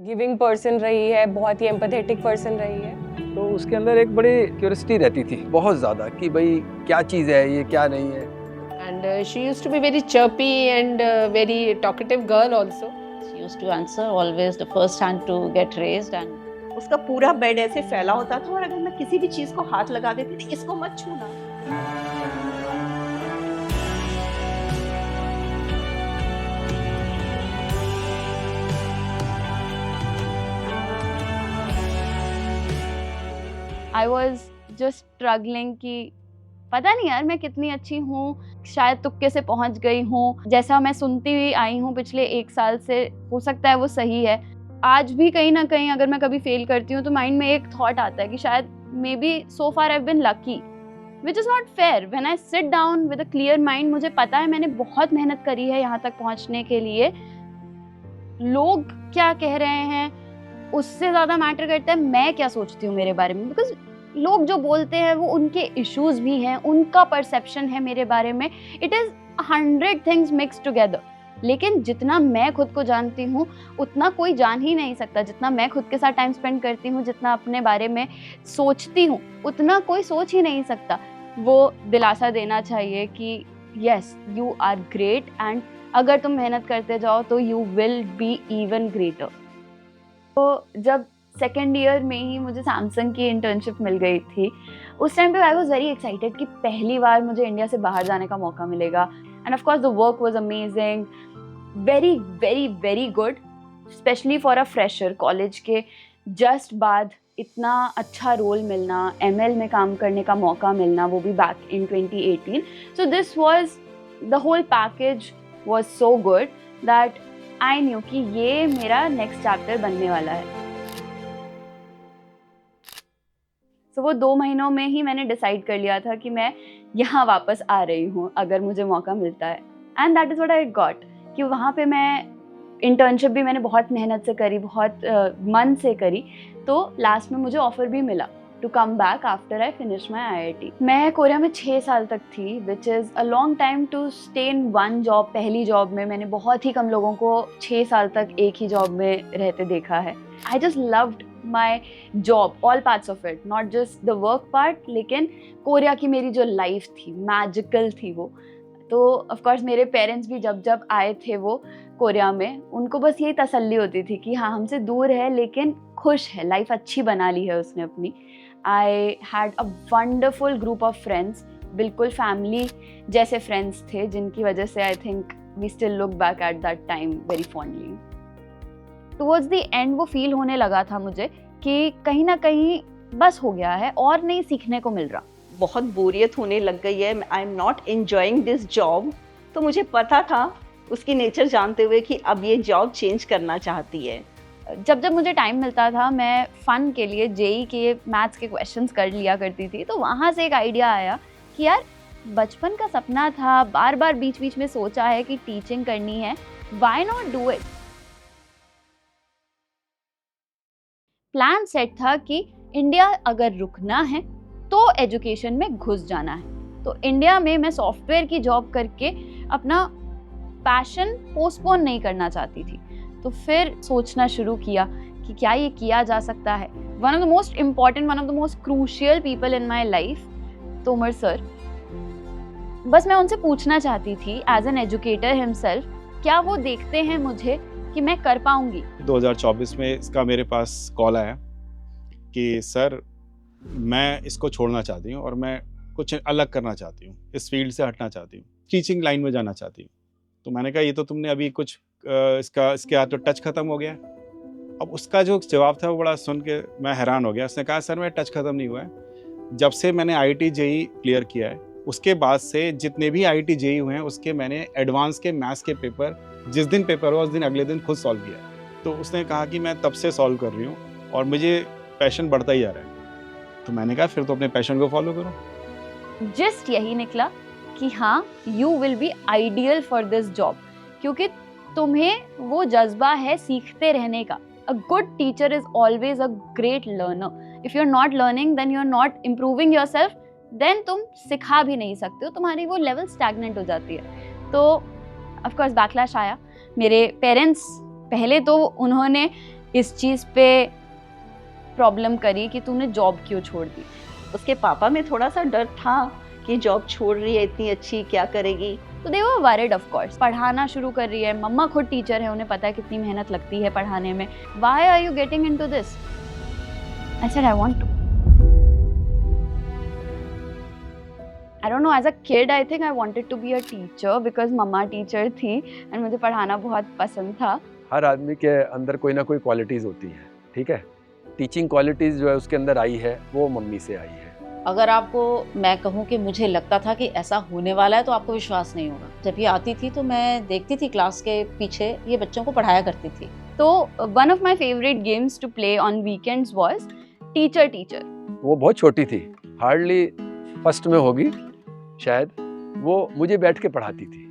Giving person रही है, बहुत ही एम्पैथेटिक पर्सन रही है। तो उसके अंदर एक बड़ी क्यूरियोसिटी रहती थी बहुत ज़्यादा कि भाई क्या चीज़ है ये, क्या नहीं है। And she used to be very chirpy and very talkative girl also. She used to answer always the first hand to get raised and उसका पूरा बेड ऐसे फैला होता था और अगर मैं किसी भी चीज को हाथ लगा देती थी, इसको मत छूना। I was just struggling कि पता नहीं यार मैं कितनी अच्छी हूँ, शायद तुक्के से पहुँच गई हूँ, जैसा मैं सुनती हुई आई हूँ पिछले 1 साल से, हो सकता है वो सही है। आज भी कहीं ना कहीं अगर मैं कभी फेल करती हूँ तो माइंड में एक थॉट आता है कि शायद maybe so far I have been lucky, which is not fair. When I sit down with a clear mind, मुझे पता है मैंने बहुत मेहनत करी है यहाँ तक पहुँचने के लिए। लोग क्या कह रहे हैं उससे ज़्यादा मैटर करता है मैं क्या सोचती हूँ मेरे बारे में, बिकॉज लोग जो बोलते हैं वो उनके इश्यूज भी हैं, उनका परसेप्शन है मेरे बारे में। It is 100 things mix together. लेकिन जितना मैं खुद को जानती हूँ उतना कोई जान ही नहीं सकता। जितना मैं खुद के साथ टाइम स्पेंड करती हूँ, जितना अपने बारे में सोचती हूँ, उतना कोई सोच ही नहीं सकता। वो दिलासा देना चाहिए कि yes you are great and अगर तुम मेहनत करते जाओ तो you will be even greater. तो जब सेकेंड ईयर में ही मुझे सैमसंग की इंटर्नशिप मिल गई थी, उस टाइम पे आई वॉज वेरी एक्साइटेड कि पहली बार मुझे इंडिया से बाहर जाने का मौका मिलेगा। End of course the work was amazing, very very very good, specially for a fresher. College के जस्ट बाद इतना अच्छा रोल मिलना, ML में काम करने का मौका मिलना, वो भी back in 2018। So this was the whole package was so good that I knew कि ये मेरा नेक्स्ट चैप्टर बनने वाला है। तो वो 2 महीनों में ही मैंने डिसाइड कर लिया था कि मैं यहाँ वापस आ रही हूँ अगर मुझे मौका मिलता है। And that is what I got कि वहाँ पे मैं इंटर्नशिप भी मैंने बहुत मेहनत से करी, बहुत मन से करी। तो लास्ट में मुझे ऑफ़र भी मिला to come back after I finish my IIT। मैं कोरिया में 6 साल तक थी, which is a long time to stay in one job. पहली जॉब में मैंने बहुत ही कम लोगों को 6 साल तक एक ही जॉब में रहते देखा है। I just loved my job, all parts of it, not just the work part. लेकिन कोरिया की मेरी जो लाइफ थी, मैजिकल थी वो। तो ऑफकोर्स मेरे पेरेंट्स भी जब जब आए थे वो कोरिया में, उनको बस यही तसल्ली होती थी कि हाँ हमसे दूर है लेकिन खुश है, लाइफ अच्छी बना ली है उसने अपनी। I had a wonderful group of friends, बिल्कुल फैमिली जैसे फ्रेंड्स थे, जिनकी वजह से I think we still look back at that time very fondly. Towards the end वो फील होने लगा था मुझे कि कहीं ना कहीं बस हो गया है और नहीं सीखने को मिल रहा। बहुत बोरियत होने लग गई है, I am not enjoying this job. तो मुझे पता था उसकी नेचर जानते हुए कि अब ये जॉब चेंज करना चाहती है। जब जब मुझे टाइम मिलता था मैं फ़न के लिए JEE के मैथ्स के क्वेश्चंस कर लिया करती थी। तो वहाँ से एक आइडिया आया कि यार बचपन का सपना था, बार बार बीच बीच में सोचा है कि टीचिंग करनी है, why not do it. Plan set था कि इंडिया अगर रुकना है तो एजुकेशन में घुस जाना है। तो इंडिया में मैं सॉफ्टवेयर की जॉब करके अपना पैशन पोस्टपोन नहीं करना चाहती थी। तो फिर सोचना शुरू किया कि क्या ये किया जा सकता है। One of the most important, one of the most crucial people in my life, Tomar sir. बस मैं उनसे पूछना चाहती थी एज एन एजुकेटर हिमसेल्फ, क्या वो देखते हैं मुझे कि मैं कर पाऊंगी। 2024 में इसका मेरे पास कॉल आया कि सर मैं इसको छोड़ना चाहती हूँ और मैं कुछ अलग करना चाहती हूँ, इस फील्ड से हटना चाहती हूँ, टीचिंग लाइन में जाना चाहती हूँ। तो मैंने कहा ये तो तुमने अभी कुछ इसके बाद तो टच खत्म हो गया। अब उसका जो जवाब था वो बड़ा सुन के मैं हैरान हो गया। उसने कहा सर मैं टच खत्म नहीं हुआ है, जब से मैंने IIT JEE क्लियर किया है उसके बाद से जितने भी IIT JEE हुए हैं उसके मैंने एडवांस के मैथ्स के पेपर, जिस दिन पेपर हुआ उस दिन अगले दिन खुद सॉल्व किया है। तो उसने कहा कि मैं तब से सॉल्व कर रही हूँ और मुझे पैशन बढ़ता ही जा रहा है। तो मैंने कहा फिर तो अपने पैशन को फॉलो करो। जस्ट यही निकला कि हाँ you will be ideal for this job, क्योंकि तुम्हें वो जज्बा है सीखते रहने का। A good teacher is always a great learner. If you are not learning then you are not improving yourself, then तुम सिखा भी नहीं सकते हो, तुम्हारी वो लेवल स्टैग्नेंट हो जाती है। तो ऑफकोर्स बैकलैश आया। मेरे पेरेंट्स पहले तो उन्होंने इस चीज़ पे प्रॉब्लम करी कि तूने जॉब क्यों छोड़ दी। उसके पापा में थोड़ा सा डर था कि जॉब छोड़ रही है इतनी अच्छी, क्या करेगी। तो दे वर वरीड ऑफ कोर्स। पढ़ाना शुरू कर रही है, मम्मा खुद टीचर है, उन्हें पता है कितनी मेहनत लगती है पढ़ाने में। Why are you getting into this? I said I want to. I don't know, as a kid I think I wanted to be a teacher because मम्मा टीचर थी and मुझे पढ़ाना बहुत पसंद था। हर आदमी के अंदर कोई ना कोई क्वालिटीज़ होती हैं, ठीक है। टीचिंग क्वालिटीज़ जो है उसके अंदर आई है वो मम्मी से आई है। अगर आपको मैं कहूँ कि मुझे लगता था कि ऐसा होने वाला है तो आपको विश्वास नहीं होगा। जब ये आती थी तो मैं देखती थी क्लास के पीछे ये बच्चों को पढ़ाया करती थी। तो one of my favorite games to play on weekends was teacher teacher. वो बहुत छोटी थी, हार्डली फर्स्ट में होगी शायद। वो मुझे बैठ के पढ़ाती थी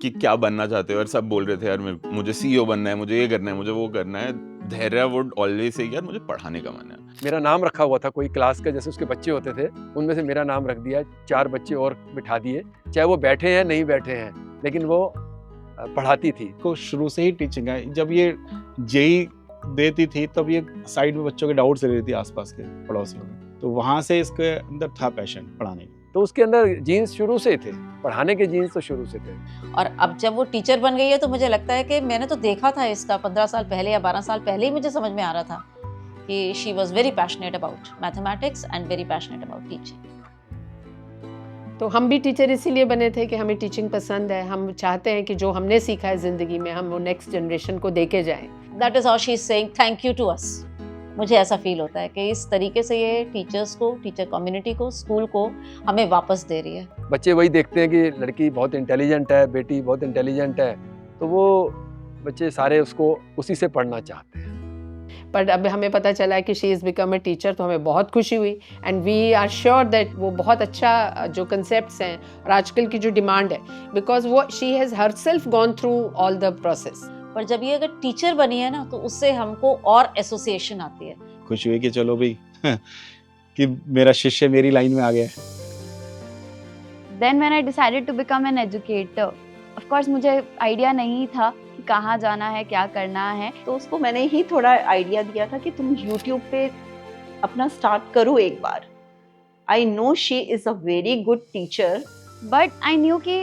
कि क्या बनना चाहते हो, और सब बोल रहे थे यार मुझे CEO बनना है, मुझे ये करना है, मुझे वो करना है। धैर्य वुड ऑलवेज से यार मुझे पढ़ाने का मन है। मेरा नाम रखा हुआ था, कोई क्लास का जैसे उसके बच्चे होते थे उनमें से मेरा नाम रख दिया, 4 बच्चे और बिठा दिए, चाहे वो बैठे हैं नहीं बैठे हैं, लेकिन वो पढ़ाती थी। को शुरू से ही टीचिंग है। जब ये जेई देती थी तब ये साइड में बच्चों के डाउट्स ले रही थी आसपास के पड़ोसियों में, तो वहाँ से इसके अंदर था पैशन पढ़ाने का। तो उसके अंदर जीन्स शुरू से थे, पढ़ाने के जीन्स तो शुरू से थे। और अब जब वो टीचर बन गई है तो मुझे लगता है कि मैंने तो देखा था इसका 15 साल पहले या 12 साल पहले ही मुझे समझ में आ रहा था कि she was very passionate about mathematics and very passionate about teaching. तो हम भी टीचर इसीलिए बने थे कि हमें टीचिंग पसंद है। हम चाहते हैं कि जो हमने सीखा है ज़िंदगी में हम वो नेक्स्ट जनरेशन को दे के जाएं। That is how she is saying thank you to us. मुझे ऐसा फील होता है कि इस तरीके से ये टीचर्स को, टीचर कम्युनिटी को, स्कूल को हमें वापस दे रही है। बच्चे वही देखते हैं कि लड़की बहुत इंटेलिजेंट है, बेटी बहुत इंटेलिजेंट है, तो वो बच्चे सारे उसको उसी से पढ़ना चाहते हैं। पर अब हमें पता चला है कि she is become a teacher, तो हमें बहुत खुशी हुई and we are sure that वो बहुत अच्छा जो कंसेप्ट्स हैं और आजकल की जो डिमांड है, बिकॉज वो she has herself gone through all the process. पर जब ये अगर टीचर बनी है ना तो उससे हमको और एसोसिएशन आती है। खुशी हुई कि चलो भाई कि मेरा शिष्य मेरी लाइन में आ गया है। Then when I decided to become an educator, of course मुझे आइडिया नहीं था कि कहाँ जाना है, क्या करना है। तो उसको मैंने ही थोड़ा आइडिया दिया था कि तुम YouTube पे अपना स्टार्ट करो एक बार। I know she is a very good teacher, but I knew कि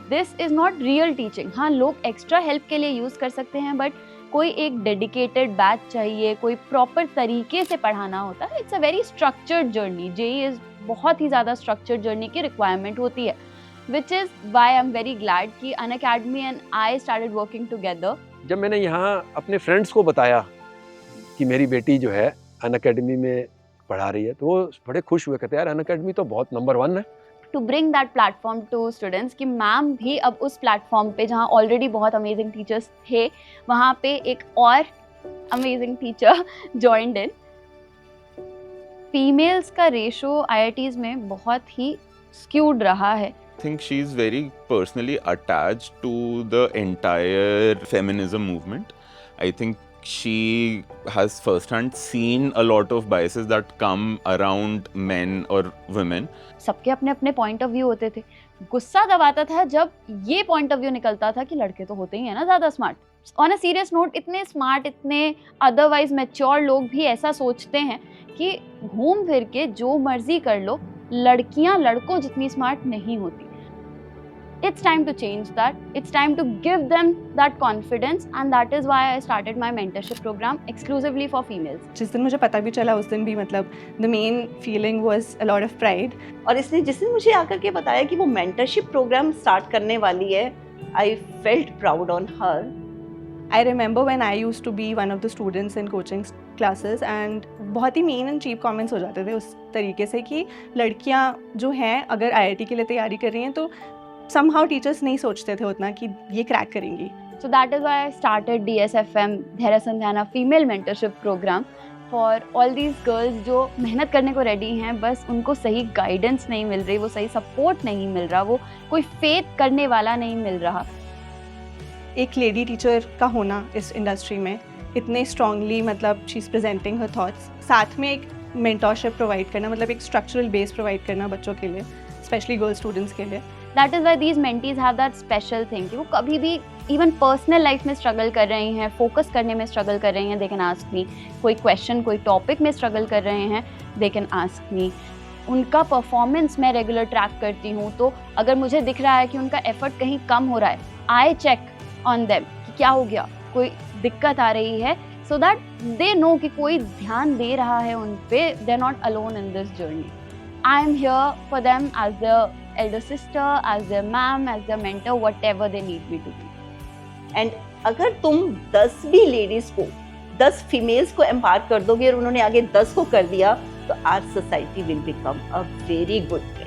this is not real teaching. हाँ, लोग एक्स्ट्रा हेल्प के लिए यूज़ कर सकते हैं, बट कोई एक डेडिकेटेड बैच चाहिए, कोई प्रॉपर तरीके से पढ़ाना होता है। It's a very structured journey. JEE is बहुत ही ज़्यादा स्ट्रक्चर्ड जर्नी की रिक्वायरमेंट होती है, which is why I am very glad कि Unacademy and I started working together. जब मैंने यहाँ अपने फ्रेंड्स को बताया कि मेरी बेटी जो है अनअकैडमी में पढ़ा रही है, तो वो बड़े खुश हुए, कहते यार अनअकैडमी तो बहुत नंबर 1 है। To bring that platform to students कि मैम भी अब उस प्लेटफॉर्म पे जहाँ ऑलरेडी बहुत अमेजिंग टीचर्स थे, वहाँ पे एक और amazing teacher joined in. Females का रेशो आईआईटीज़ में बहुत ही स्क्यूड रहा है। I think she's very personally attached to the entire feminism movement. I think she has firsthand seen a lot of biases that come around men or women. सबके अपने अपने point of view होते थे। गुस्सा तब आता था जब ये पॉइंट ऑफ व्यू निकलता था कि लड़के तो होते ही हैं ना ज़्यादा smart. On a serious note, इतने स्मार्ट, इतने अदरवाइज मैच्योर लोग भी ऐसा सोचते हैं कि घूम फिर के जो मर्जी कर लो, लड़कियां लड़कों जितनी स्मार्ट नहीं होती। It's time to change that. It's time to give them that confidence, and that is why I started my mentorship program exclusively for females. जिस दिन मुझे पता भी चला उस दिन भी मतलब the main feeling was a lot of pride. और इसने जिस दिन मुझे आकर के बताया कि वो मेंटरशिप प्रोग्राम स्टार्ट करने वाली है, I felt proud on her. I remember when I used to be one of the students in coaching classes and बहुत ही mean and cheap comments हो जाते थे उस तरीके से कि लड़कियाँ जो हैं अगर IIT के लिए तैयारी कर रही हैं तो somehow teachers नहीं सोचते थे उतना कि ये क्रैक करेंगी। So that is why I started DSFM, Dhairya Sandhyana Female Mentorship Program for all these girls जो मेहनत करने को रेडी हैं, बस उनको सही गाइडेंस नहीं मिल रही, वो सही सपोर्ट नहीं मिल रहा, वो कोई फेथ करने वाला नहीं मिल रहा। एक लेडी टीचर का होना इस इंडस्ट्री में इतने स्ट्रांगली, मतलब she is presenting her thoughts, साथ में एक मेंटरशिप प्रोवाइड करना, मतलब एक स्ट्रक्चरल बेस प्रोवाइड करना बच्चों के लिए, स्पेशली गर्ल स्टूडेंट्स के लिए। That is why these mentees have that special thing कि वो कभी भी इवन पर्सनल लाइफ में स्ट्रगल कर रही हैं, फोकस करने में स्ट्रगल कर रही हैं, दे कैन आस्क मी। कोई क्वेश्चन, कोई टॉपिक में स्ट्रगल कर रहे हैं, दे कैन आस्क मी। उनका परफॉर्मेंस मैं रेगुलर ट्रैक करती हूँ, तो अगर मुझे दिख रहा है कि उनका एफर्ट कहीं कम हो रहा है, आई चेक ऑन देम कि क्या हो गया, कोई दिक्कत आ रही है, सो दैट दे नो कि कोई ध्यान दे रहा है उन पे, they are not alone in this journey. I am here for them as the elder sister, as their ma'am, as their mentor, whatever they need me to be. And अगर तुम 10 भी लेडीज को, 10 फीमेल्स को empower कर दोगे और उन्होंने आगे 10 को कर दिया, तो our society will become a very good place.